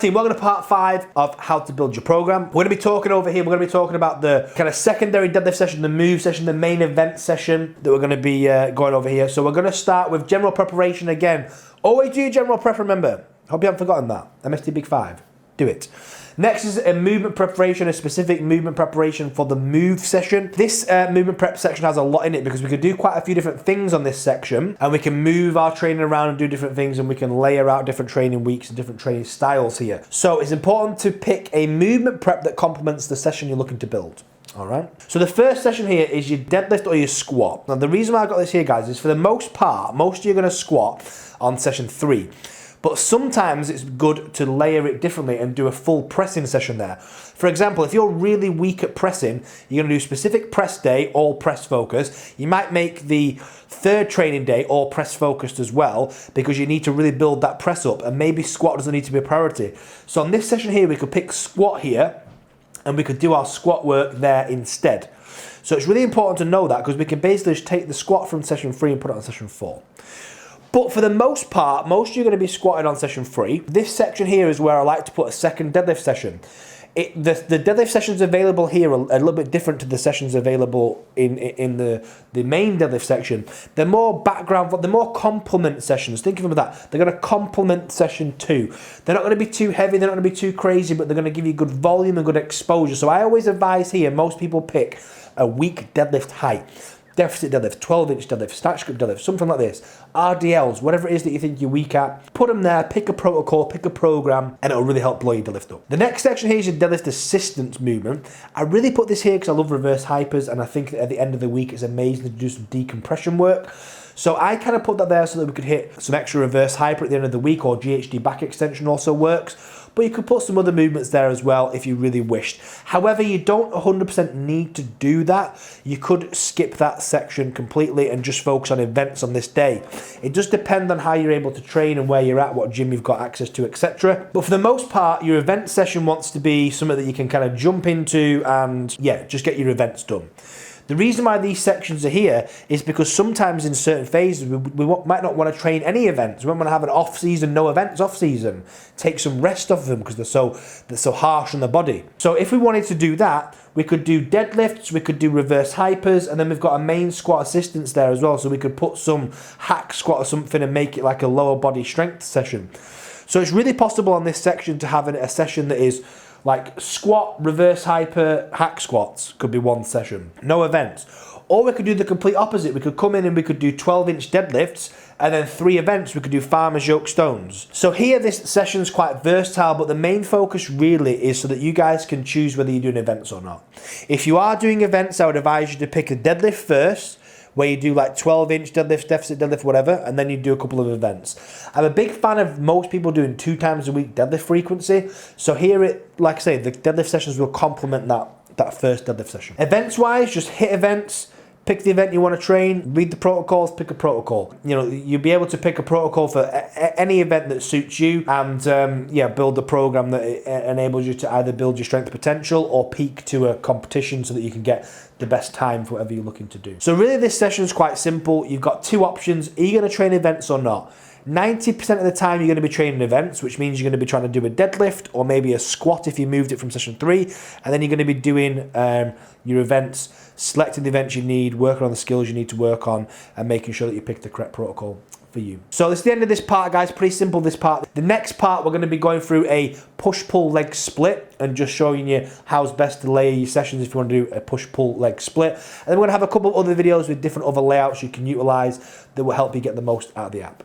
Welcome to part 5 of how to build your program. We're going to be talking over here, we're going to be talking about the kind of secondary deadlift session, the move session, the main event session that we're going to be going over here. So we're going to start with general preparation again. Always do general prep, remember. Hope you haven't forgotten that. MST Big 5. Do it. Next is a movement preparation, a specific movement preparation for the move session. This movement prep section has a lot in it because we could do quite a few different things on this section, and we can move our training around and do different things, and we can layer out different training weeks and different training styles here. So it's important to pick a movement prep that complements the session you're looking to build. All right. So the first session here is your deadlift or your squat. Now the reason why I got this here, guys, is for the most part, most of you are going to squat on session 3. But sometimes it's good to layer it differently and do a full pressing session there. For example, if you're really weak at pressing, you're going to do specific press day, all press focus. You might make the third training day all press focused as well, because you need to really build that press up, and maybe squat doesn't need to be a priority. So on this session here, we could pick squat here, and we could do our squat work there instead. So it's really important to know that, because we can basically just take the squat from session 3 and put it on session 4. But for the most part, most of you are going to be squatting on session 3. This section here is where I like to put a second deadlift session. The deadlift sessions available here are a little bit different to the sessions available in the main deadlift section. They're more background, they're more complement sessions. Think of them as that. They're going to complement session 2. They're not going to be too heavy, they're not going to be too crazy, but they're going to give you good volume and good exposure. So I always advise here, most people pick a weak deadlift height. Deficit deadlift, 12-inch deadlift, snatch grip deadlift, something like this. RDLs, whatever it is that you think you're weak at, put them there, pick a protocol, pick a program, and it'll really help blow your deadlift up. The next section here is your deadlift assistance movement. I really put this here because I love reverse hypers, and I think that at the end of the week it's amazing to do some decompression work. So I kind of put that there so that we could hit some extra reverse hyper at the end of the week, or GHD back extension also works. But you could put some other movements there as well if you really wished. However, you don't 100% need to do that. You could skip that section completely and just focus on events on this day. It does depend on how you're able to train and where you're at, what gym you've got access to, etc. But for the most part, your event session wants to be something that you can kind of jump into and, yeah, just get your events done. The reason why these sections are here is because sometimes in certain phases we might not want to train any events. We might want to have an off-season, no events off-season. Take some rest off of them because they're so harsh on the body. So if we wanted to do that, we could do deadlifts, we could do reverse hypers, and then we've got a main squat assistance there as well. So we could put some hack squat or something and make it like a lower body strength session. So it's really possible on this section to have a session that is like squat, reverse hyper, hack squats could be one session. No events. Or we could do the complete opposite. We could come in and we could do 12-inch deadlifts, and then 3 events. We could do farmer's yoke stones. So here this session's quite versatile, but the main focus really is so that you guys can choose whether you're doing events or not. If you are doing events, I would advise you to pick a deadlift first, where you do like 12-inch deadlift, deficit deadlift, whatever, and then you do a couple of events. I'm a big fan of most people doing 2 times a week deadlift frequency. So here, like I say, the deadlift sessions will complement that first deadlift session. Events-wise, just hit events, pick the event you want to train, read the protocols, pick a protocol. You know, you'll be able to pick a protocol for any event that suits you, and yeah, build a program that enables you to either build your strength potential or peak to a competition so that you can get the best time for whatever you're looking to do. So really this session is quite simple. You've got 2 options. Are you going to train events or not? 90% of the time you're going to be training events, which means you're going to be trying to do a deadlift or maybe a squat if you moved it from session 3, and then you're going to be doing your events, selecting the events you need, working on the skills you need to work on, and making sure that you pick the correct protocol for you. So this is the end of this part, guys. Pretty simple, this part. The next part, we're going to be going through a push-pull leg split and just showing you how's best to layer your sessions if you want to do a push-pull leg split. And then we're going to have a couple of other videos with different other layouts you can utilize that will help you get the most out of the app.